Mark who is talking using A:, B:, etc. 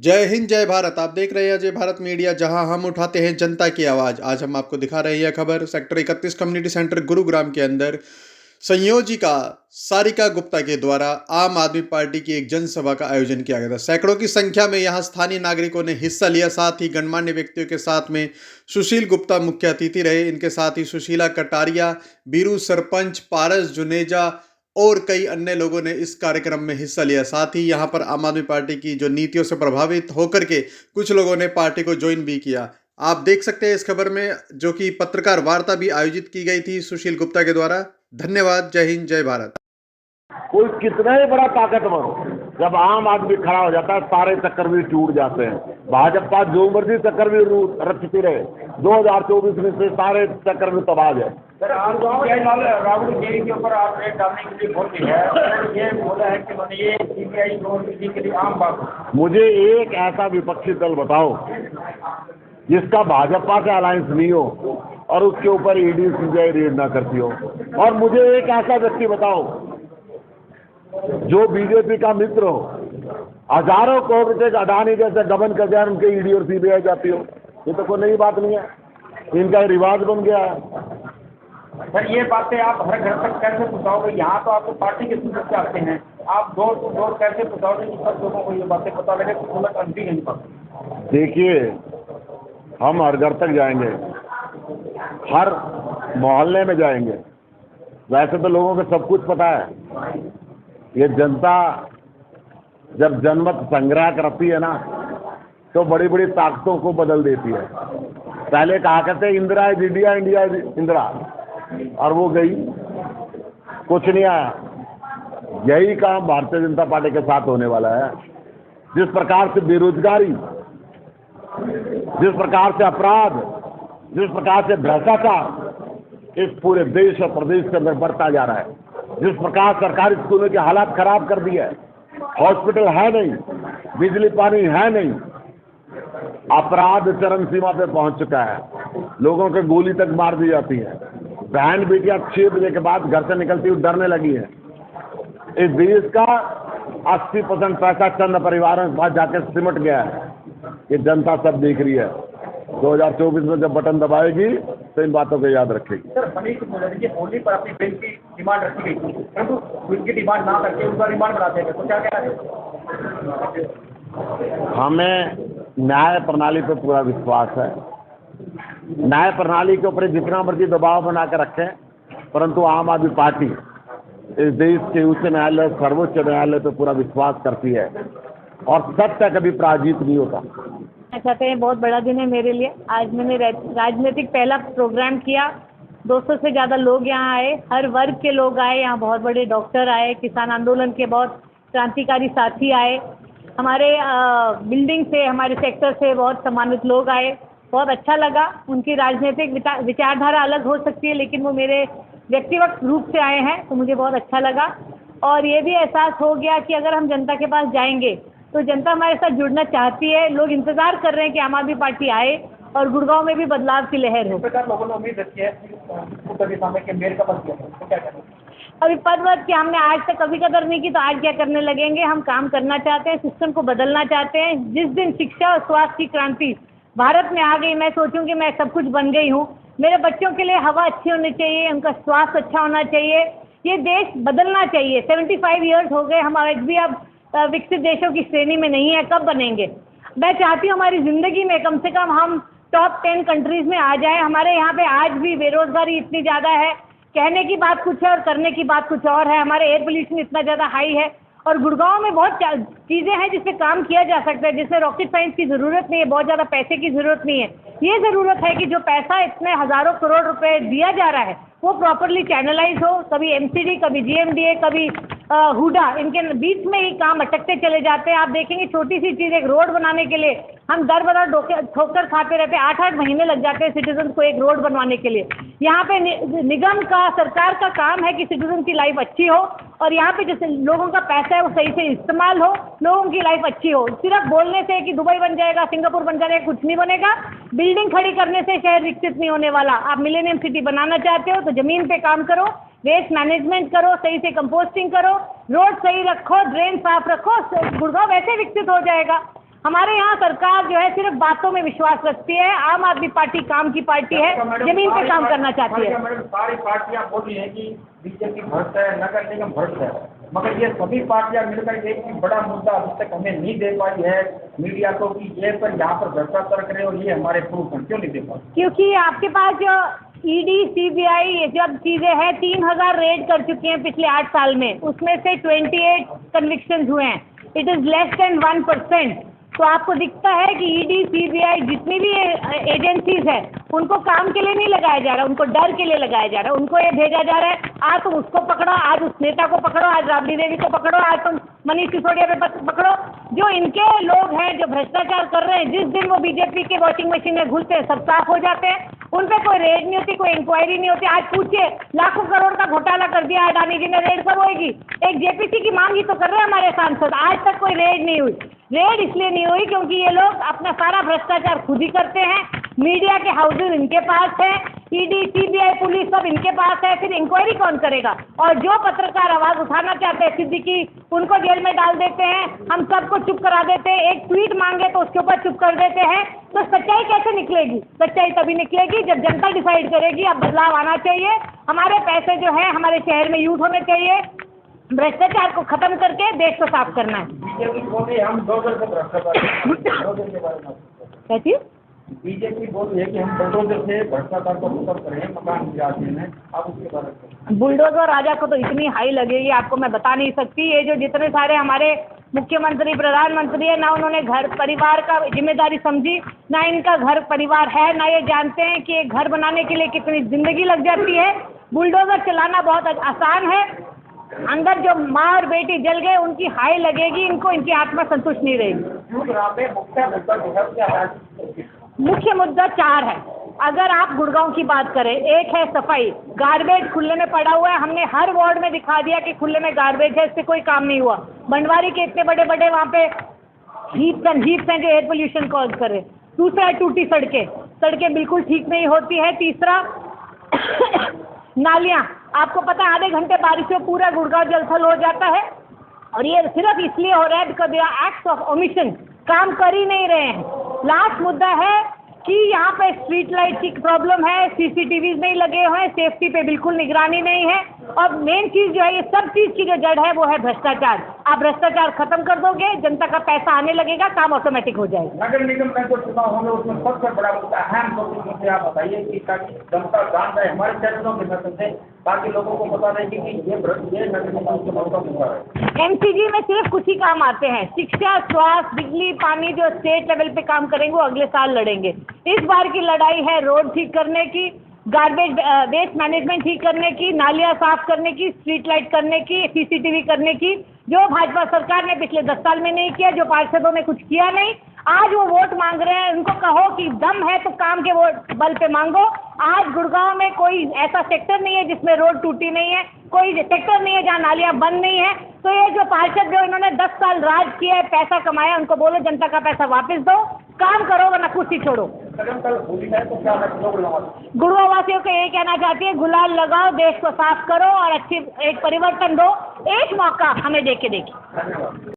A: जय हिंद जय भारत। आप देख रहे हैं अजय भारत मीडिया, जहां हम उठाते हैं जनता की आवाज। आज हम आपको दिखा रहे हैं खबर सेक्टर 31 कम्युनिटी सेंटर गुरुग्राम के अंदर संयोजिका सारिका गुप्ता के द्वारा आम आदमी पार्टी की एक जनसभा का आयोजन किया गया था। सैकड़ों की संख्या में यहां स्थानीय नागरिकों ने हिस्सा लिया। साथ ही गणमान्य व्यक्तियों के साथ में सुशील गुप्ता मुख्य अतिथि रहे। इनके साथ ही सुशीला कटारिया, बीरू सरपंच, पारस जुनेजा और कई अन्य लोगों ने इस कार्यक्रम में हिस्सा लिया। साथ ही यहां पर आम आदमी पार्टी की जो नीतियों से प्रभावित होकर के कुछ लोगों ने पार्टी को ज्वाइन भी किया। आप देख सकते हैं इस खबर में, जो कि पत्रकार वार्ता भी आयोजित की गई थी सुशील गुप्ता के द्वारा। धन्यवाद। जय हिंद जय भारत।
B: कोई कितना ही बड़ा ताकतवर हो, जब आम आदमी खड़ा हो जाता है सारे चक्कर भी टूट जाते हैं। भाजपा जो मर्जी चक्कर भी रचती रहे, 2024 में से सारे चक्कर भी तबाह है।
C: सर, आज राहुल जी के ऊपर आप रेट डालने के लिए बोल है और ये बोला है कि मैंने ये सीबीआई नोटिस के लिए आम बात।
B: मुझे एक ऐसा विपक्षी दल बताओ जिसका भाजपा से अलायंस नहीं हो और उसके ऊपर ईडी सीबीआई रेड ना करती हो, और मुझे एक ऐसा व्यक्ति बताओ जो बीजेपी का मित्र हो, हजारों करोड़ रुपए का अडानी जैसे गबन कर जाए उनके ईडी और सीबीआई जाती हो। ये तो कोई नई बात नहीं है, इनका रिवाज बन गया है।
C: सर, ये बातें आप हर घर तक कैसे पहुँचाओगे? यहाँ तो आपको पार्टी के सदस्य आते हैं, आप डोर टू डोर कैसे पहुँचाओगे कि सब लोगों को ये बातें पता लगे? तो गलत अंती नहीं पाते।
B: देखिए, हम हर घर तक जाएंगे, हर मोहल्ले में जाएंगे। वैसे तो लोगों को सब कुछ पता है। ये जनता जब जनमत संग्रह करती है ना, तो बड़ी बड़ी ताकतों को बदल देती है। पहले कहा करते Indira is India, India is Indira, और वो गई, कुछ नहीं आया। यही काम भारतीय जनता पार्टी के साथ होने वाला है। जिस प्रकार से बेरोजगारी, जिस प्रकार से अपराध, जिस प्रकार से भ्रष्टाचार इस पूरे देश और प्रदेश के अंदर बढ़ता जा रहा है, जिस प्रकार सरकारी स्कूलों की हालात खराब कर दी है, हॉस्पिटल है नहीं, बिजली पानी है नहीं, अपराध चरम सीमा पे पहुंच चुका है, लोगों के गोली तक मार दी जाती है, बहन बेटियां 6 बजे के बाद घर से निकलती हुई डरने लगी है। इस देश का 80% पैसा चंद परिवारों के पास जाकर सिमट गया है। ये जनता सब देख रही है। 2024 में जब बटन दबाएगी तो इन बातों को याद रखेगी।
C: सर, मनीष मुखर्जी होली पर अपनी बिल की डिमांड रखी गई थी, परंतु उनकी डिमांड ना करके उनका रिमांड बढ़ाते हैं, तो क्या कहना है?
B: हमें न्याय प्रणाली पर पूरा विश्वास है। न्याय प्रणाली के ऊपर जितना मर्जी दबाव बना कर रखें, परंतु आम आदमी पार्टी इस देश के उच्च न्यायालय, सर्वोच्च न्यायालय पर पूरा विश्वास करती है, और सत्य कभी पराजित नहीं होता।
D: चाहते हैं, बहुत बड़ा दिन है मेरे लिए। आज मैंने राजनीतिक पहला प्रोग्राम किया। 200 से ज़्यादा लोग यहाँ आए, हर वर्ग के लोग आए। यहाँ बहुत बड़े डॉक्टर आए, किसान आंदोलन के बहुत क्रांतिकारी साथी आए, हमारे बिल्डिंग से, हमारे सेक्टर से बहुत सम्मानित लोग आए। बहुत अच्छा लगा। उनकी राजनीतिक विचारधारा अलग हो सकती है, लेकिन वो मेरे व्यक्तिगत रूप से आए हैं, तो मुझे बहुत अच्छा लगा। और ये भी एहसास हो गया कि अगर हम जनता के पास जाएंगे तो जनता हमारे साथ जुड़ना चाहती है। लोग इंतजार कर रहे हैं कि आम आदमी पार्टी आए और गुड़गांव में भी बदलाव की लहर हो।
C: लोगों ने उम्मीद रखी है कि मेयर का पद किया, तो क्या करें?
D: अभी पद कि हमने आज तक कभी कदर नहीं की, तो आज क्या करने लगेंगे? हम काम करना चाहते हैं, सिस्टम को बदलना चाहते हैं। जिस दिन शिक्षा और स्वास्थ्य की क्रांति भारत में आ गई, मैं सोचूं कि मैं सब कुछ बन गई हूँ। मेरे बच्चों के लिए हवा अच्छी होनी चाहिए, उनका स्वास्थ्य अच्छा होना चाहिए, ये देश बदलना चाहिए। 75 ईयर्स हो गए, हम आज भी अब विकसित देशों की श्रेणी में नहीं है। कब बनेंगे? मैं चाहती हूँ हमारी ज़िंदगी में कम से कम हम टॉप 10 कंट्रीज़ में आ जाए। हमारे यहाँ पे आज भी बेरोजगारी इतनी ज़्यादा है, कहने की बात कुछ है और करने की बात कुछ और है। हमारे एयर पोल्यूशन इतना ज़्यादा हाई है, और गुड़गांव में बहुत चीज़ें हैं जिस पे काम किया जा सकता है, जिसमें रॉकेट साइंस की ज़रूरत नहीं है, बहुत ज़्यादा पैसे की ज़रूरत नहीं है। ये ज़रूरत है कि जो पैसा इतने हज़ारों करोड़ रुपए दिया जा रहा है वो प्रॉपरली चैनलाइज हो। कभी एमसीडी, कभी जीएमडीए, कभी हुडा, इनके बीच में ही काम अटकते चले जाते हैं। आप देखेंगे छोटी सी चीज़, एक रोड बनाने के लिए हम दर बदर ठोकर खाते रहते हैं। 8-8 महीने लग जाते हैं सिटीजन को एक रोड बनवाने के लिए। यहाँ पे निगम का, सरकार का काम है कि सिटीजन की लाइफ अच्छी हो, और यहाँ पे जैसे लोगों का पैसा है वो सही से इस्तेमाल हो, लोगों की लाइफ अच्छी हो। सिर्फ बोलने से कि दुबई बन जाएगा, सिंगापुर बन जाएगा, कुछ नहीं बनेगा। बिल्डिंग खड़ी करने से शहर विकसित नहीं होने वाला। आप मिलेनियम सिटी बनाना चाहते हो तो ज़मीन पे काम करो, वेस्ट मैनेजमेंट करो, सही से कंपोस्टिंग करो, रोड सही रखो, ड्रेन साफ रखो, गुड़गांव वैसे विकसित हो जाएगा। हमारे यहाँ सरकार जो है सिर्फ बातों में विश्वास रखती है। आम आदमी पार्टी काम की पार्टी है, जमीन पे काम करना चाहती है।
C: मैडम सारी पार्टियां बोल रही हैं कि बीजेपी भ्रष्ट है, नगर निगम भ्रष्ट है, मगर ये सभी पार्टियां मिलकर एक ही बड़ा मुद्दा अभी तक हमें नहीं दे पाई है मीडिया को कि ये पर यहाँ पर भ्रष्टाचार करे और ये हमारे प्रूफ हैं, क्यों नहीं दे पाई?
D: क्योंकि आपके पास जो ईडी सीबीआई ये जब चीजें हैं 3000 रेड कर चुकी हैं पिछले 8 साल में, उसमें से 28 कन्विक्शन हुए हैं। It is less than 1%। तो आपको दिखता है कि ईडी सीबीआई जितनी भी एजेंसीज है उनको काम के लिए नहीं लगाया जा रहा, उनको डर के लिए लगाया जा रहा है। उनको ये भेजा जा रहा है आज तुम उसको पकड़ो, आज उस नेता को पकड़ो, आज राबड़ी देवी को पकड़ो, आज तुम मनीष सिसोदिया पे पकड़ो। जो इनके लोग हैं जो भ्रष्टाचार कर रहे हैं, जिस दिन वो बीजेपी के वोटिंग मशीन में घुसते हैं सब साफ हो जाते हैं। उन पे कोई रेड नहीं होती, कोई इंक्वायरी नहीं होती। आज पूछिए लाखों करोड़ का घोटाला कर दिया अडानी जी ने, रेड कब होगी? एक जेपीसी की मांग ही तो कर रहे हैं हमारे सांसद, आज तक कोई रेड नहीं हुई। रेड इसलिए नहीं हुई क्योंकि ये लोग अपना सारा भ्रष्टाचार खुद ही करते हैं। मीडिया के हाउसेज इनके पास है, ईडी सीबीआई पुलिस सब इनके पास है, फिर इंक्वायरी कौन करेगा? और जो पत्रकार आवाज उठाना चाहते हैं सिद्दीकी, उनको जेल में डाल देते हैं, हम सबको चुप करा देते हैं। एक ट्वीट मांगे तो उसके ऊपर चुप कर देते हैं। तो सच्चाई कैसे निकलेगी? सच्चाई तभी निकलेगी जब जनता डिसाइड करेगी। अब बदलाव आना चाहिए, हमारे पैसे जो है हमारे शहर में यूज होने चाहिए, भ्रष्टाचार को खत्म करके देश को साफ करना है।
C: बीजेपी बोल रही है हम 2 दिन से भ्रष्टाचार के बारे में
D: क्या चीज?
C: बीजेपी बोल रही है कि हम बुलडोजर से भ्रष्टाचार को खत्म करें, मकान गिराते हैं। आप उसके बारे में?
D: बुलडोजर राजा को तो इतनी हाई लगेगी आपको मैं बता नहीं सकती। ये जो जितने सारे हमारे मुख्यमंत्री प्रधानमंत्री है ना, उन्होंने घर परिवार का जिम्मेदारी समझी, ना इनका घर परिवार है, ना ये जानते हैं कि एक घर बनाने के लिए कितनी जिंदगी लग जाती है। बुलडोजर चलाना बहुत आसान है, अंदर जो माँ और बेटी जल गए उनकी हाई लगेगी, इनको इनकी आत्मा संतुष्ट नहीं रहेगी। मुख्य मुद्दा 4 है। अगर आप गुड़गांव की बात करें, एक है सफाई, गार्बेज खुले में पड़ा हुआ है, हमने हर वार्ड में दिखा दिया कि खुले में गार्बेज है, इससे कोई काम नहीं हुआ। बनवारी के इतने बड़े बड़े वहाँ पे हीप्स हैं जो एयर पोल्यूशन कॉज कर रहे। दूसरा है टूटी सड़कें बिल्कुल ठीक नहीं होती है। तीसरा नालियाँ, आपको पता है आधे घंटे बारिश में पूरा गुड़गांव जलथल हो जाता है, और ये सिर्फ इसलिए हो रहा है because they are acts of omission, काम कर ही नहीं रहे हैं। लास्ट मुद्दा है कि यहाँ पे स्ट्रीट लाइट की प्रॉब्लम है, सीसीटीवीज नहीं लगे हुए हैं, सेफ्टी पे बिल्कुल निगरानी नहीं है, और मेन चीज़ जो है ये सब चीज़ की जो जड़ है वो है भ्रष्टाचार। आप भ्रष्टाचार खत्म कर दोगे, जनता का पैसा आने लगेगा, काम ऑटोमेटिक हो जाएगा।
C: नगर निगम का जो चुनाव होंगे उसमें सबसे बड़ा मुद्दा अहम मुद्दे आप बताइए कि ताकि जनता जान जाए हमारे चैनलों के माध्यम से, ताकि लोगों को पता रहे कि ये नगर निगम चुनाव का मुद्दा है।
D: एमसीजी में सिर्फ कुछ ही काम आते हैं, शिक्षा, स्वास्थ्य, बिजली, पानी जो स्टेट लेवल पे काम करेंगे वो अगले साल लड़ेंगे। इस बार की लड़ाई है रोड ठीक करने की, गार्बेज वेस्ट मैनेजमेंट ठीक करने की, नालियाँ साफ करने की, स्ट्रीट लाइट करने की, सीसीटीवी करने की, जो भाजपा सरकार ने पिछले 10 साल में नहीं किया, जो पार्षदों ने कुछ किया नहीं। आज वो वोट मांग रहे हैं, उनको कहो कि दम है तो काम के वोट बल पे मांगो। आज गुड़गांव में कोई ऐसा सेक्टर नहीं है जिसमें रोड टूटी नहीं है, कोई सेक्टर नहीं है जहाँ नालियाँ बंद नहीं है। तो ये जो पार्षद जो इन्होंने 10 साल राज किया है, पैसा कमाया, उनको बोलो जनता का पैसा वापस दो, काम करो वरना कुर्सी छोड़ो। गुड़गांव वासियों को यही कहना चाहती है, गुलाल लगाओ, देश को साफ करो और अच्छी एक परिवर्तन दो। एक मौका हमें दे के देखिए।